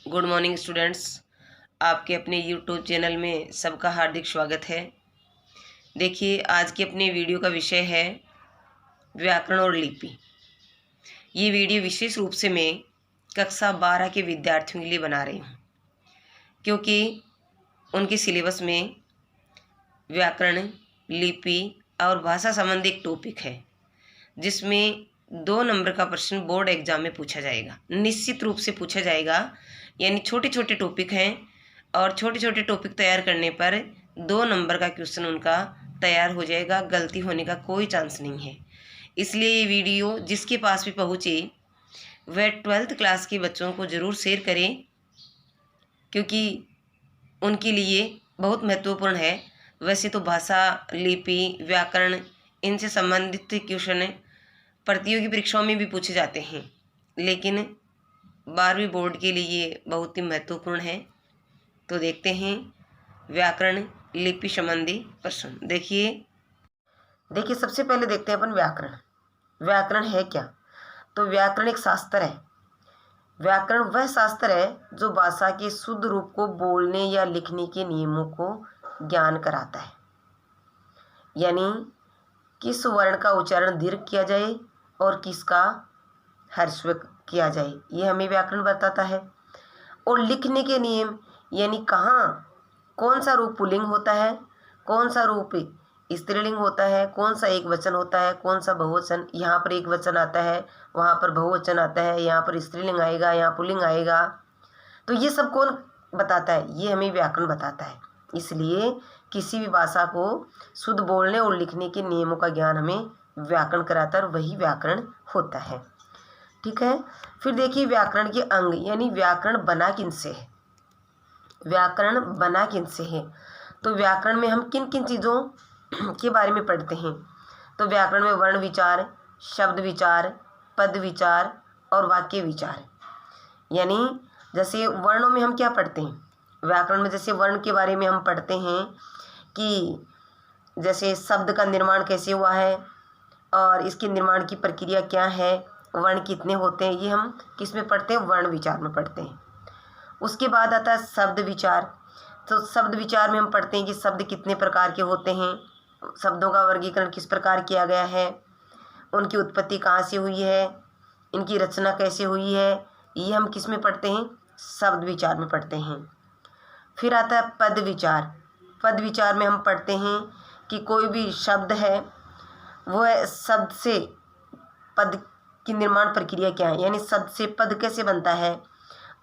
Good morning students. आपके अपने YouTube channel में सबका हार्दिक स्वागत है। देखिए, आज के अपने वीडियो का विषय है व्याकरण और लिपि। ये वीडियो विशेष रूप से मैं कक्षा 12 के विद्यार्थियों के लिए बना रही हूँ, क्योंकि उनके सिलेबस में व्याकरण, लिपि और भाषा संबंधी एक टॉपिक है, जिसमें 2 नंबर का प्रश्न बोर्ड एग्जाम में पूछा जाएगा। निश्चित रूप से पूछा जाएगा, यानी छोटे छोटे टॉपिक हैं और छोटे छोटे टॉपिक तैयार करने पर 2 नंबर का क्वेश्चन उनका तैयार हो जाएगा। गलती होने का कोई चांस नहीं है। इसलिए ये वीडियो जिसके पास भी पहुँचे वह 12th क्लास के बच्चों को ज़रूर शेयर करें, क्योंकि उनके लिए बहुत महत्वपूर्ण है। वैसे तो भाषा, लिपि, व्याकरण इनसे संबंधित क्वेश्चन प्रतियोगी परीक्षाओं में भी पूछे जाते हैं, लेकिन 12वीं बोर्ड के लिए बहुत ही महत्वपूर्ण है। तो देखते हैं व्याकरण, लिपि संबंधी प्रश्न। देखिए सबसे पहले देखते हैं अपन व्याकरण। व्याकरण है क्या? तो व्याकरण एक शास्त्र है। व्याकरण वह शास्त्र है जो भाषा के शुद्ध रूप को बोलने या लिखने के नियमों को ज्ञान कराता है, यानी किस वर्ण का उच्चारण दीर्घ किया जाए और किसका ह्रस्व किया जाए, ये हमें व्याकरण बताता है। और लिखने के नियम, यानी कहाँ कौन सा रूप पुल्लिंग होता है, कौन सा रूप स्त्रीलिंग होता है, कौन सा एक वचन होता है, कौन सा बहुवचन। यहाँ पर एक वचन आता है, वहाँ पर बहुवचन आता है, यहाँ पर स्त्रीलिंग आएगा, यहाँ पुल्लिंग आएगा। तो ये सब कौन बताता है? ये हमें व्याकरण बताता है। इसलिए किसी भी भाषा को शुद्ध बोलने और लिखने के नियमों का ज्ञान हमें व्याकरण कराता है, और वही व्याकरण होता है। ठीक है। फिर देखिए व्याकरण के अंग, यानी व्याकरण बना किनसे है। व्याकरण बना किनसे है? तो व्याकरण में हम किन किन चीज़ों के बारे में पढ़ते हैं? तो व्याकरण में वर्ण विचार, शब्द विचार, पद विचार और वाक्य विचार। यानी जैसे वर्णों में हम क्या पढ़ते हैं? व्याकरण में जैसे वर्ण के बारे में हम पढ़ते हैं कि जैसे शब्द का निर्माण कैसे हुआ है और इसके निर्माण की प्रक्रिया क्या है, वर्ण कितने होते हैं, ये हम किस में पढ़ते हैं? वर्ण विचार में पढ़ते हैं। उसके बाद आता है शब्द विचार। तो शब्द विचार में हम पढ़ते हैं कि शब्द कितने प्रकार के होते हैं, शब्दों का वर्गीकरण किस प्रकार किया गया है, उनकी उत्पत्ति कहाँ से हुई है, इनकी रचना कैसे हुई है, ये हम किस में पढ़ते हैं? शब्द विचार में पढ़ते हैं। फिर आता है पद विचार। पद विचार में हम पढ़ते हैं कि कोई भी शब्द है, वह शब्द से पद की निर्माण प्रक्रिया क्या है, यानी शब्द से पद कैसे बनता है,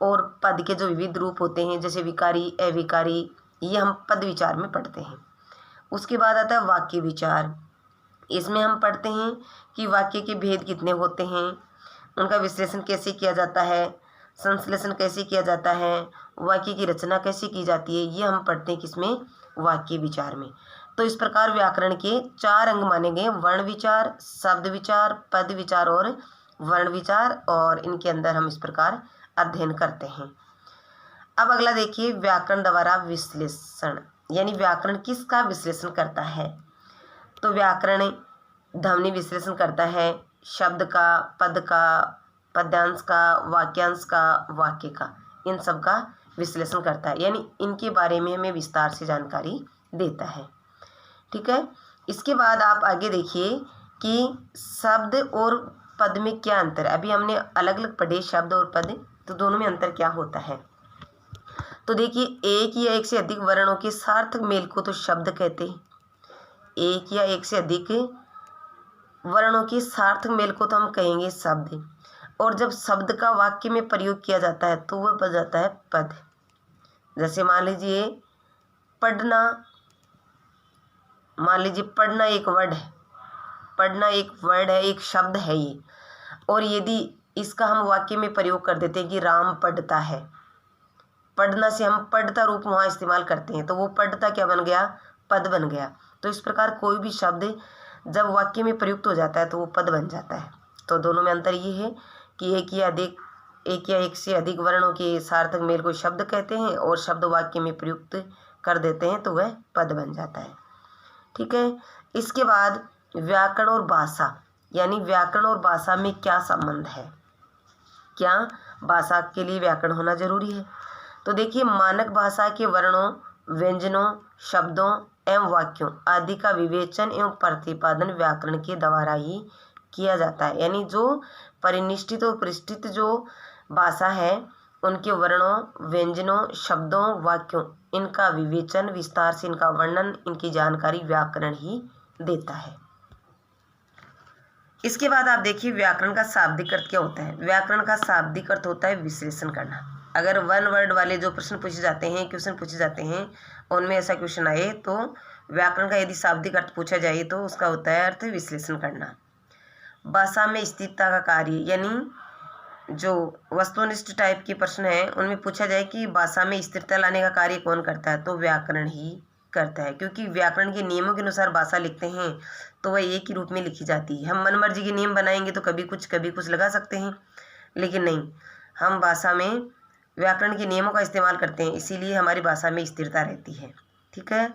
और पद के जो विविध रूप होते हैं जैसे विकारी, अविकारी, ये हम पद विचार में पढ़ते हैं। उसके बाद आता है वाक्य विचार। इसमें हम पढ़ते हैं कि वाक्य के भेद कितने होते हैं, उनका विश्लेषण कैसे किया जाता है, संश्लेषण कैसे किया जाता है, वाक्य की रचना कैसे की जाती है, ये हम पढ़ते हैं किसमें? वाक्य विचार में। तो इस प्रकार व्याकरण के 4 अंग माने गए: वर्ण विचार, शब्द विचार, पद विचार और वर्ण विचार, और इनके अंदर हम इस प्रकार अध्ययन करते हैं। अब अगला देखिए व्याकरण द्वारा विश्लेषण, यानी व्याकरण किसका विश्लेषण करता है? तो व्याकरण ध्वनि विश्लेषण करता है, शब्द का, पद का, पद्यांश का, वाक्यांश का, वाक्य का, इन सब का विश्लेषण करता है, यानी इनके बारे में हमें विस्तार से जानकारी देता है। ठीक है। इसके बाद आप आगे देखिए कि शब्द और पद में क्या अंतर है। अभी हमने अलग अलग पढ़े शब्द और पद, तो दोनों में अंतर क्या होता है? तो देखिए एक या एक से अधिक वर्णों के सार्थक मेल को तो शब्द कहते हैं। एक या एक से अधिक वर्णों के सार्थक मेल को तो हम कहेंगे शब्द, और जब शब्द का वाक्य में प्रयोग किया जाता है तो वह बन जाता है पद। जैसे मान लीजिए पढ़ना, मान लीजिए पढ़ना एक वर्ड है, पढ़ना एक वर्ड है, एक शब्द है ये, और यदि इसका हम वाक्य में प्रयोग कर देते हैं कि राम पढ़ता है, पढ़ना से हम पढ़ता रूप वहाँ इस्तेमाल करते हैं, तो वो पढ़ता क्या बन गया? पद बन गया। तो इस प्रकार कोई भी शब्द जब वाक्य में प्रयुक्त हो जाता है तो वो पद बन जाता है। तो दोनों में अंतर ये है कि एक या एक से अधिक वर्णों के सार्थक मेल को शब्द कहते हैं, और शब्द वाक्य में प्रयुक्त कर देते हैं तो वह पद बन जाता है। ठीक है। इसके बाद व्याकरण और भाषा, यानी व्याकरण और भाषा में क्या संबंध है? क्या भाषा के लिए व्याकरण होना जरूरी है। तो देखिए, मानक भाषा के वर्णों, व्यंजनों, शब्दों एवं वाक्यों आदि का विवेचन एवं प्रतिपादन व्याकरण के द्वारा ही किया जाता है। यानी जो परिनिष्ठित और परिष्ठित जो भाषा है, उनके वर्णों, व्यंजनों, शब्दों, वाक्यों, इनका विवेचन, विस्तार से इनका वर्णन, इनकी जानकारी व्याकरण ही देता है। इसके बाद आप देखिए, व्याकरण का शाब्दिक अर्थ क्या होता है। व्याकरण का शाब्दिक अर्थ होता है विश्लेषण करना। अगर वन वर्ड वाले जो प्रश्न पूछे जाते हैं, क्वेश्चन पूछे जाते हैं, उनमें ऐसा क्वेश्चन आए तो व्याकरण का यदि शाब्दिक अर्थ पूछा जाए तो उसका होता है अर्थ विश्लेषण करना। भाषा में स्थिरता का कार्य, यानी जो वस्तुनिष्ठ टाइप के प्रश्न हैं उनमें पूछा जाए कि भाषा में स्थिरता लाने का कार्य कौन करता है, तो व्याकरण ही करता है। क्योंकि व्याकरण के नियमों के अनुसार भाषा लिखते हैं तो वह एक ही रूप में लिखी जाती है। हम मनमर्जी के नियम बनाएंगे तो कभी कुछ लगा सकते हैं, लेकिन नहीं, हम भाषा में व्याकरण के नियमों का इस्तेमाल करते हैं, इसीलिए हमारी भाषा में स्थिरता रहती है। ठीक है।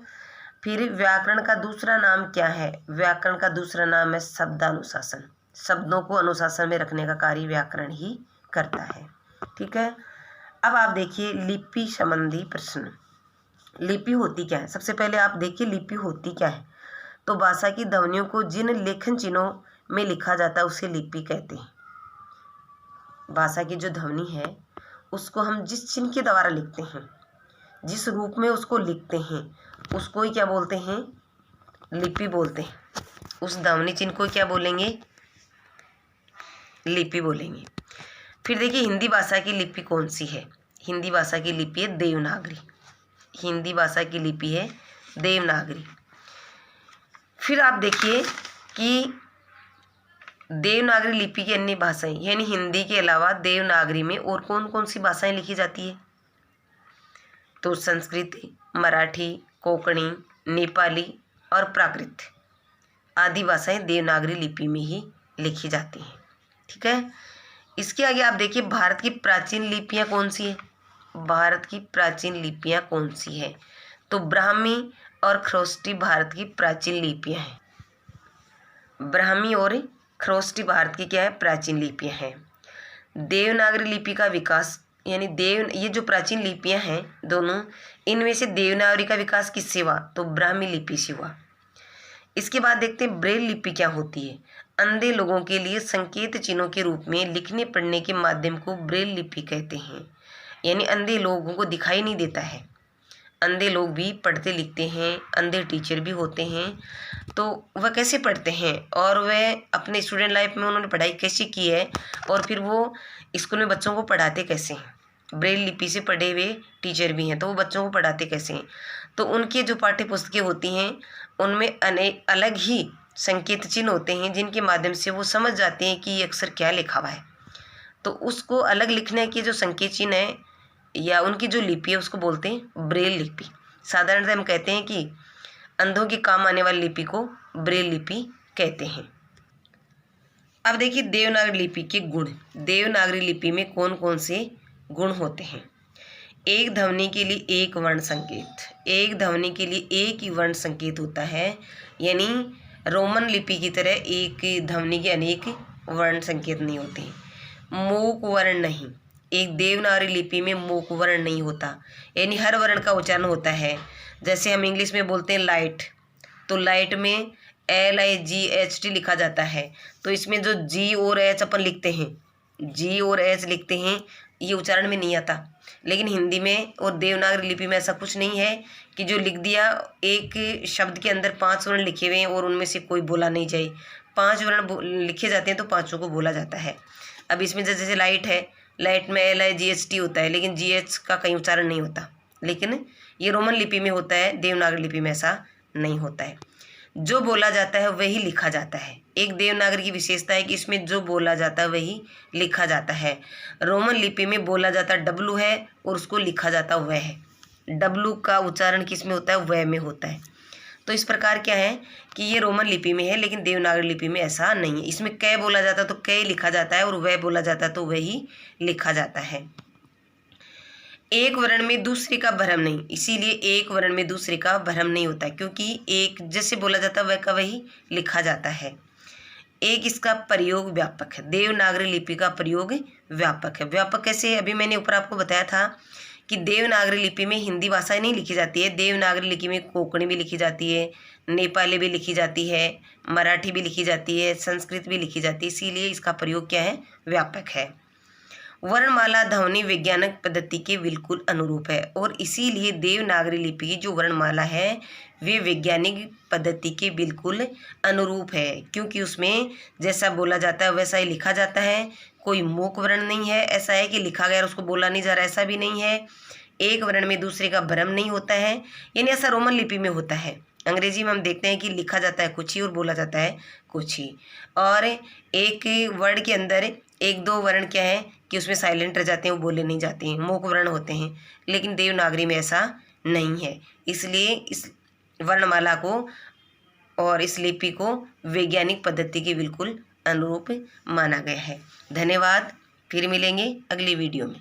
फिर व्याकरण का दूसरा नाम क्या है। व्याकरण का दूसरा नाम है शब्दानुशासन। शब्दों को अनुशासन में रखने का कार्य व्याकरण ही करता है। ठीक है। अब आप देखिए लिपि संबंधी प्रश्न। लिपि होती क्या है। सबसे पहले आप देखिए लिपि होती क्या है। तो भाषा की ध्वनियों को जिन लेखन चिन्हों में लिखा जाता है उसे लिपि कहते हैं। भाषा की जो ध्वनि है उसको हम जिस चिन्ह के द्वारा लिखते हैं, जिस रूप में उसको लिखते हैं, उसको ही क्या बोलते हैं, लिपि बोलते हैं। उस ध्वनि चिन्ह को क्या बोलेंगे, लिपि बोलेंगे। फिर देखिए हिंदी भाषा की लिपि कौन सी है। हिंदी भाषा की लिपि है देवनागरी। हिंदी भाषा की लिपि है देवनागरी। फिर आप देखिए कि देवनागरी लिपि की अन्य भाषाएं, यानी हिंदी के अलावा देवनागरी में और कौन कौन सी भाषाएं लिखी जाती है, तो संस्कृत, मराठी, कोंकणी, नेपाली और प्राकृत आदि भाषाएं देवनागरी लिपि में ही लिखी जाती हैं। ठीक है। इसके आगे आप देखिए भारत की प्राचीन लिपियां कौन सी है। भारत की प्राचीन लिपियां कौन सी है, तो ब्राह्मी और खरोष्टी भारत की प्राचीन लिपियां हैं। ब्राह्मी और खरोष्टी भारत की क्या है, प्राचीन लिपियां हैं। देवनागरी लिपि का विकास, यानी ये जो प्राचीन लिपियां हैं दोनों, इनमें से देवनागरी का विकास किससे हुआ, तो ब्राह्मी लिपि से हुआ। इसके बाद देखते हैं ब्रेल लिपि क्या होती है। अंधे लोगों के लिए संकेत चिन्हों के रूप में लिखने पढ़ने के माध्यम को ब्रेल लिपि कहते हैं। यानी अंधे लोगों को दिखाई नहीं देता है, अंधे लोग भी पढ़ते लिखते हैं, अंधे टीचर भी होते हैं, तो वह कैसे पढ़ते हैं और वह अपने स्टूडेंट लाइफ में उन्होंने पढ़ाई कैसे की है और फिर वो स्कूल में बच्चों को पढ़ाते कैसे हैं। ब्रेल लिपि से पढ़े हुए टीचर भी हैं तो वो बच्चों को पढ़ाते कैसे हैं, तो उनके जो पाठ्य पुस्तकें होती हैं उनमें अनेक अलग ही संकेत चिन्ह होते हैं जिनके माध्यम से वो समझ जाते हैं कि ये अक्षर क्या लिखा हुआ है। तो उसको अलग लिखने के जो संकेत चिन्ह है या उनकी जो लिपि है उसको बोलते हैं ब्रेल लिपि। साधारणतः हम कहते हैं कि अंधों के काम आने वाली लिपि को ब्रेल लिपि कहते हैं। अब देखिए देवनागरी लिपि के गुण। देवनागरी लिपि में कौन कौन से गुण होते हैं। एक ध्वनि के लिए एक वर्ण संकेत। एक ध्वनि के लिए एक ही वर्ण संकेत होता है, यानी रोमन लिपि की तरह एक ध्वनि के अनेक वर्ण संकेत नहीं होते। मूक वर्ण नहीं, एक देवनागरी लिपि में मूक वर्ण नहीं होता, यानी हर वर्ण का उच्चारण होता है। जैसे हम इंग्लिश में बोलते हैं लाइट, तो लाइट में LIGHT लिखा जाता है, तो इसमें जो G और H अपन लिखते हैं, G और H लिखते हैं, ये उच्चारण में नहीं आता। लेकिन हिंदी में और देवनागरी लिपि में ऐसा कुछ नहीं है कि जो लिख दिया, एक शब्द के अंदर 5 वर्ण लिखे हुए हैं और उनमें से कोई बोला नहीं जाए। 5 वर्ण लिखे जाते हैं तो 5 को बोला जाता है। अब इसमें जैसे लाइट है, लाइट में LIGHT होता है लेकिन GH का कहीं उच्चारण नहीं होता, लेकिन ये रोमन लिपि में होता है, देवनागरी लिपि में ऐसा नहीं होता है। जो बोला जाता है वही लिखा जाता है। एक देवनागरी की विशेषता है कि इसमें जो बोला जाता है वही लिखा जाता है। रोमन लिपि में बोला जाता W है और उसको लिखा जाता वह है। W का उच्चारण किस में होता है, वह में होता है। तो इस प्रकार क्या है कि ये रोमन लिपि में है लेकिन देवनागरी लिपि में ऐसा नहीं है। इसमें क बोला जाता है तो क लिखा जाता है और वह बोला जाता है तो वही लिखा जाता है। एक वर्ण में दूसरे का भ्रम नहीं, इसीलिए एक वर्ण में दूसरे का भ्रम नहीं होता, क्योंकि एक जैसे बोला जाता है वह का वही लिखा जाता है। एक इसका प्रयोग व्यापक है। देवनागरी लिपि का प्रयोग व्यापक है। व्यापक कैसे? अभी मैंने ऊपर आपको बताया था कि देवनागरी लिपि में हिंदी भाषा नहीं लिखी जाती है, देवनागरी लिपि में कोंकणी भी लिखी जाती है, नेपाली भी लिखी जाती है, मराठी भी लिखी जाती है, संस्कृत भी लिखी जाती है, इसीलिए इसका प्रयोग क्या है? व्यापक है। वर्णमाला ध्वनि वैज्ञानिक पद्धति के बिल्कुल अनुरूप है और इसीलिए देवनागरी लिपि की जो वर्णमाला है वे वैज्ञानिक पद्धति के बिल्कुल अनुरूप है, क्योंकि उसमें जैसा बोला जाता है वैसा ही लिखा जाता है। कोई मूक वर्ण नहीं है, ऐसा है कि लिखा गया और उसको बोला नहीं जा रहा, ऐसा भी नहीं है। एक वर्ण में दूसरे का भ्रम नहीं होता है, यानी ऐसा रोमन लिपि में होता है। अंग्रेजी में हम देखते हैं कि लिखा जाता है कुछ ही और बोला जाता है कुछ ही, और एक वर्ड के अंदर एक दो वर्ण क्या है कि उसमें साइलेंट रह जाते हैं, वो बोले नहीं जाते हैं, मूक वर्ण होते हैं। लेकिन देवनागरी में ऐसा नहीं है, इसलिए इस वर्णमाला को और इस लिपि को वैज्ञानिक पद्धति के बिल्कुल अनुरूप माना गया है। धन्यवाद, फिर मिलेंगे अगली वीडियो में।